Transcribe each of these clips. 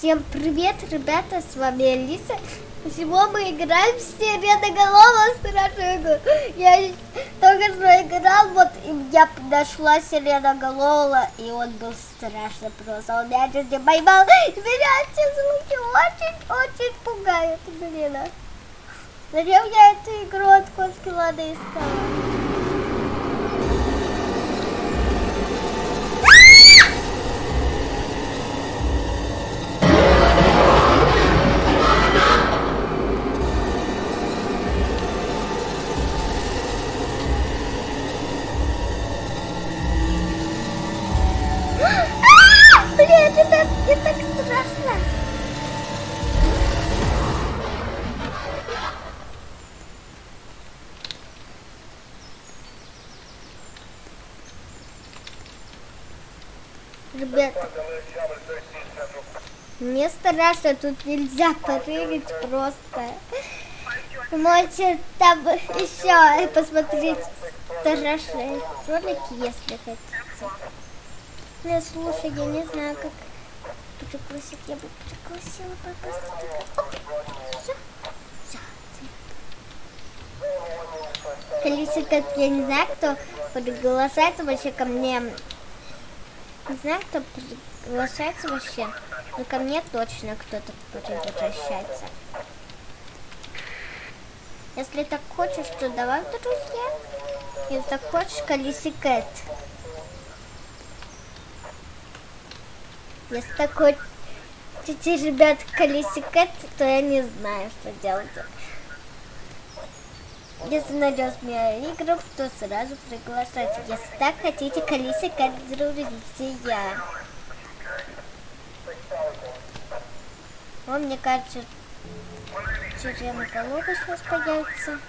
Всем привет, ребята, с вами Алиса. Сегодня мы играем в сиреноголового страшилку. Я только что играл, вот и я подошла сиреноголового, и он был страшно просто. Он меня чуть не поймал. Меня эти звуки очень пугают, блин. Зачем я эту игру от Кошки Ланы искала? Блин, это так страшно. Ребята, мне страшно, тут нельзя прыгать просто. Вы можете там еще посмотреть страшные ролики, если хотите. Ну, слушай, я не знаю, как пригласить. Я бы пригласила просто. Количество, я не знаю, кто приглашается вообще ко мне. Не знаю, кто приглашается вообще, но ко мне точно кто-то возвращается. Если так хочешь, то давай, друзья. Если так хочешь, Колесикет. Если так хотите, ребят, Колесикет, то я не знаю, что делать. Если найдешь мне игру, то сразу приглашайте. Если так хотите, Колесикет, друзья. Мне кажется, сиреноголовый сейчас появится.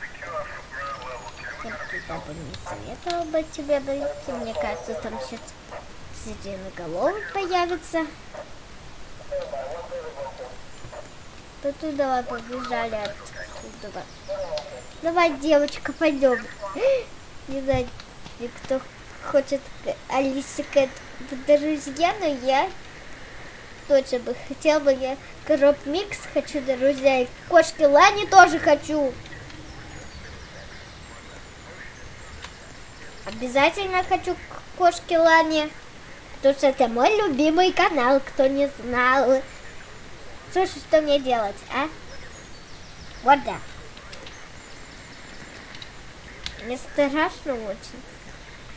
Я туда бы не советовала бы тебе дойти. Мне кажется, там сейчас сиреноголовый появится. То тут давай побежали отсюда. Давай, девочка, пойдем. Не знаю, кто хочет Алисикет в друзья, но я точно бы хотела бы. Я Кроп Микс хочу, друзья, и Кошки Лани тоже хочу. Обязательно хочу Кошки Лани, потому что это мой любимый канал, кто не знал. Слушай, что мне делать, а? Вот да. Мне страшно очень.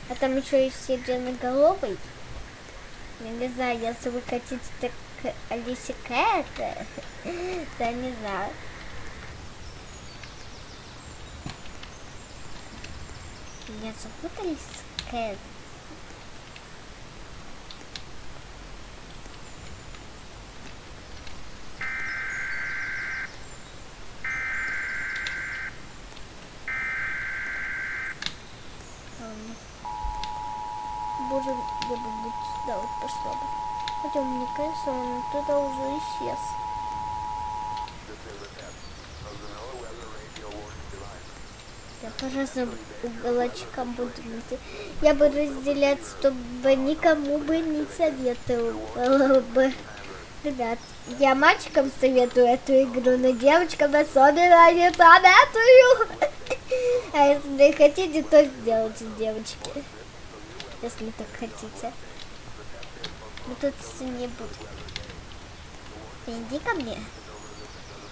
А там еще и сиреноголовый. Я не знаю, если вы хотите так Алисикет, да не знаю. Меня зовут Алисикет. Боже, я бы сюда вот пошла бы. Хотя мне кажется, он туда уже исчез. Я по разным уголочкам буду идти. Я бы разделять, чтобы никому бы не советовала бы. Ребят, я мальчикам советую эту игру, но девочкам особенно не советую. А если хотите, то сделайте, девочки. Если так хотите. Но тут не будет. Иди ко мне.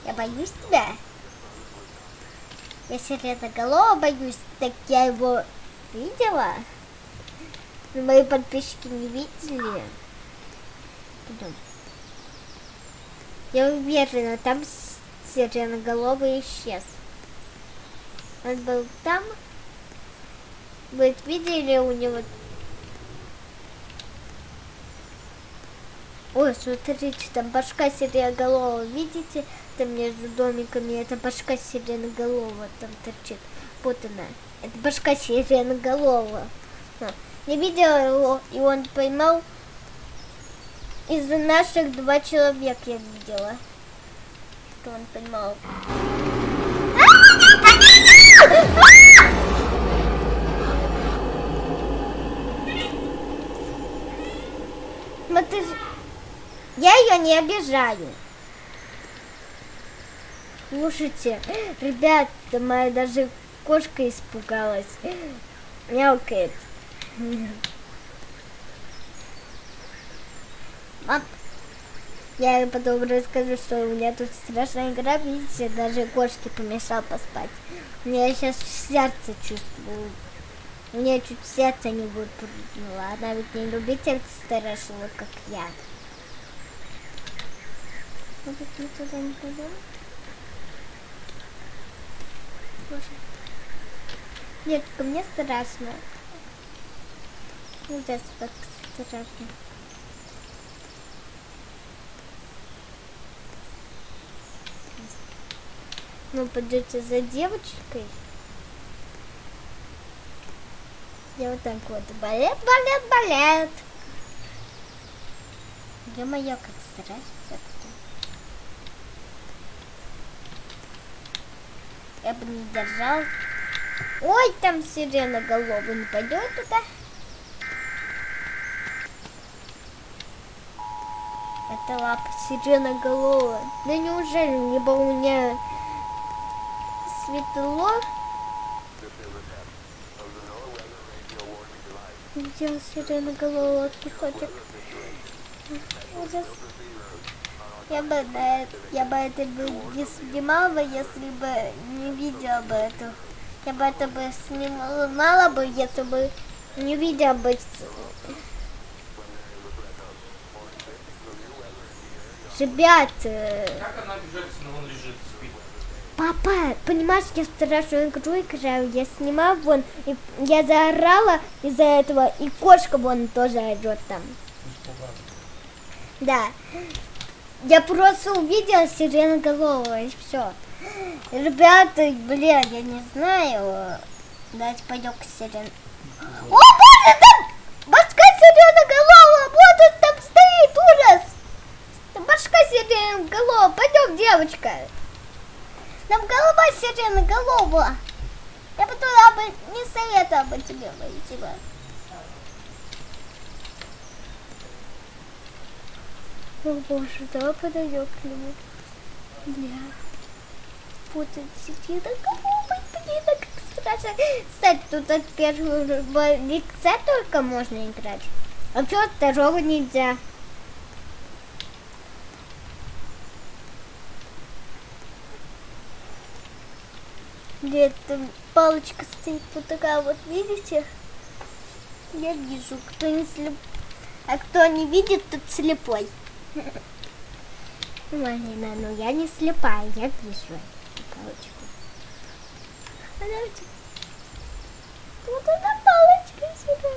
Я боюсь тебя. Я сиреноголового боюсь, так я его видела. Но мои подписчики не видели. Пойдем. Я уверена, там сиреноголовый исчез. Он был там. Вы видели у него... Ой, смотрите, там башка сиреноголового, видите? Там между домиками, это башка сиреноголового там торчит. Вот она, это башка сиреноголового. Я видела его, и он поймал. Из-за наших 2 человека я видела, что он поймал. Смотри, я ее не обижаю. Слушайте, ребят, моя даже кошка испугалась. Мяукает. Мам, я ей потом расскажу, что у меня тут страшная игра, видите, даже кошке помешал поспать. Я сейчас сердце чувствую. У меня чуть сердце не выпрыгнуло. Она ведь не любитель страшного, как я. Может, мы туда не пойдем? Детка, мне страшно. Ужас, как страшно. Ну, пойдете за девочкой. Я вот так вот. Балет, балет, балет. Ё-моё, как страшно все-таки. Я бы не держал. Ой, там сиреноголовый, не пойдет туда. Это лапа сиреноголовая. Да неужели не было у меня светло? Где сиреноголовый кусочек? Ужас. Я бы это не снимала, если бы не видела бы это. Я бы это бы снимала бы, если бы не видела бы. Ребят, Как она обижается, но он лежит, спит? папа, понимаешь, я страшную игру играю, я снимаю вон, и я заорала из-за этого, и кошка вон тоже орет там. Испуган. Да. Я просто увидела сиреноголового, и все. Ребята, блин, я не знаю. Давайте пойдем к сирен. О, боже, там башка сиреноголового, вот он там стоит, ужас. Башка сиреноголового, пойдем, девочка. Там голова сиреноголового. Я бы туда бы не советовала бы тебе выйти бы. О боже, давай подойдем к нему. Бля. Вот он сидит, голубый, блин, как страшно. Кстати, тут от первого лица только можно играть. А что от второго нельзя? Где-то палочка стоит вот такая вот, видите? Я вижу, кто не слеп... А кто не видит, тот слепой. Марина, ну я не слепая, я вижу эту палочку. Вот эта палочка сюда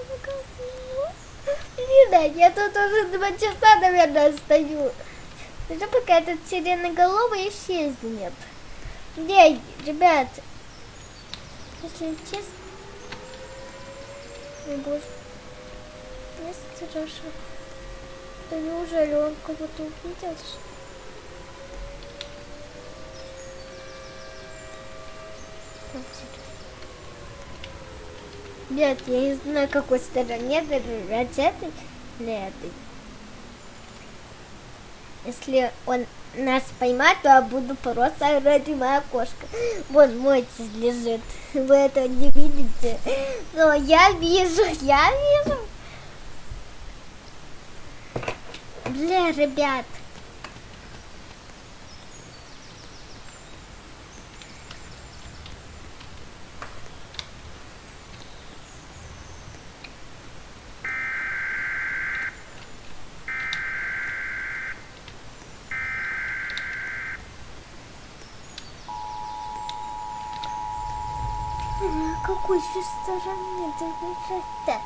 видно, я тут уже 2 часа, наверное, стою. Жду, пока этот сиреноголовый исчезнет. Где, ребят? Если честно... О боже. Мне страшно. Да неужели он кого-то увидел? Нет, я не знаю, какой стороне держать этой или этой. Если он нас поймает, то я буду просто орать, и моя кошка. Вон мой лежит. Вы этого не видите. Но я вижу, я вижу. Бля, ребят. Какой же стороны держать-то?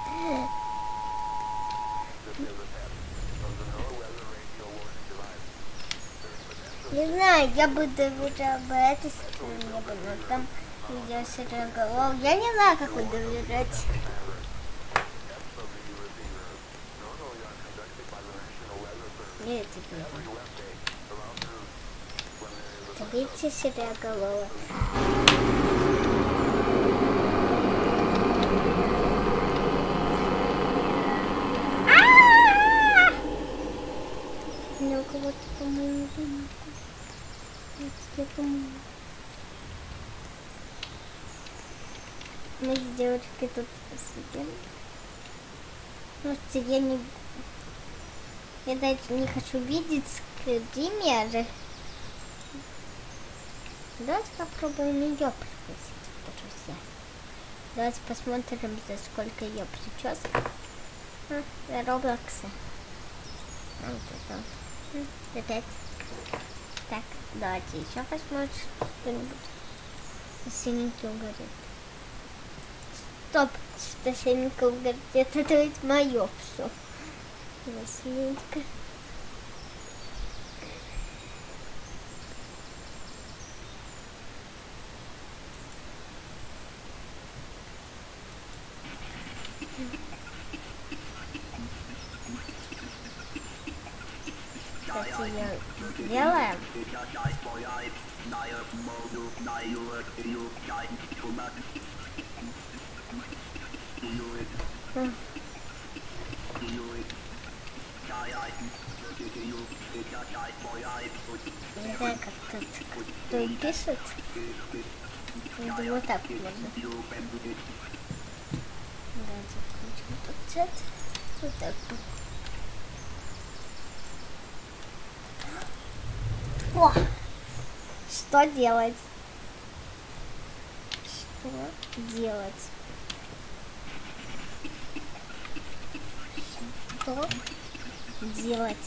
Не знаю, я бы доверяла бы этой стороне, но там видео сиреноголового. Я не знаю, какой доверять. Нет, это видите сиреноголового. У меня у кого-то Я думаю, мы с девочкой тут сидим. Слушайте, я даже не хочу видеть скримеры. Давайте попробуем ее прикусить, друзья. Давайте посмотрим, за сколько ее прическа. Роблоксы. Опять. Так, давайте еще посмотрим что-нибудь. Синенький угорит. Стоп, что синенький угорит. Это ведь мое все. Синенько. Сейчас ее сделаем. Не знаю, как тут кто и пишет. Видимо, вот так можно. Давайте включим тут цвет. Вот так вот. О! Что делать? Что делать? Что делать?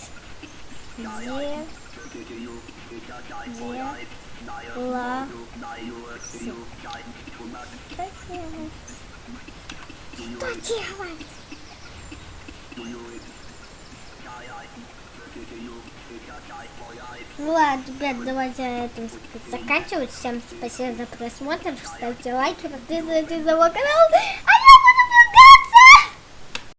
Делать. Что делать? Ну ладно, ребят, давайте на этом заканчивать. Всем спасибо за просмотр. Ставьте лайки, подписывайтесь на мой канал.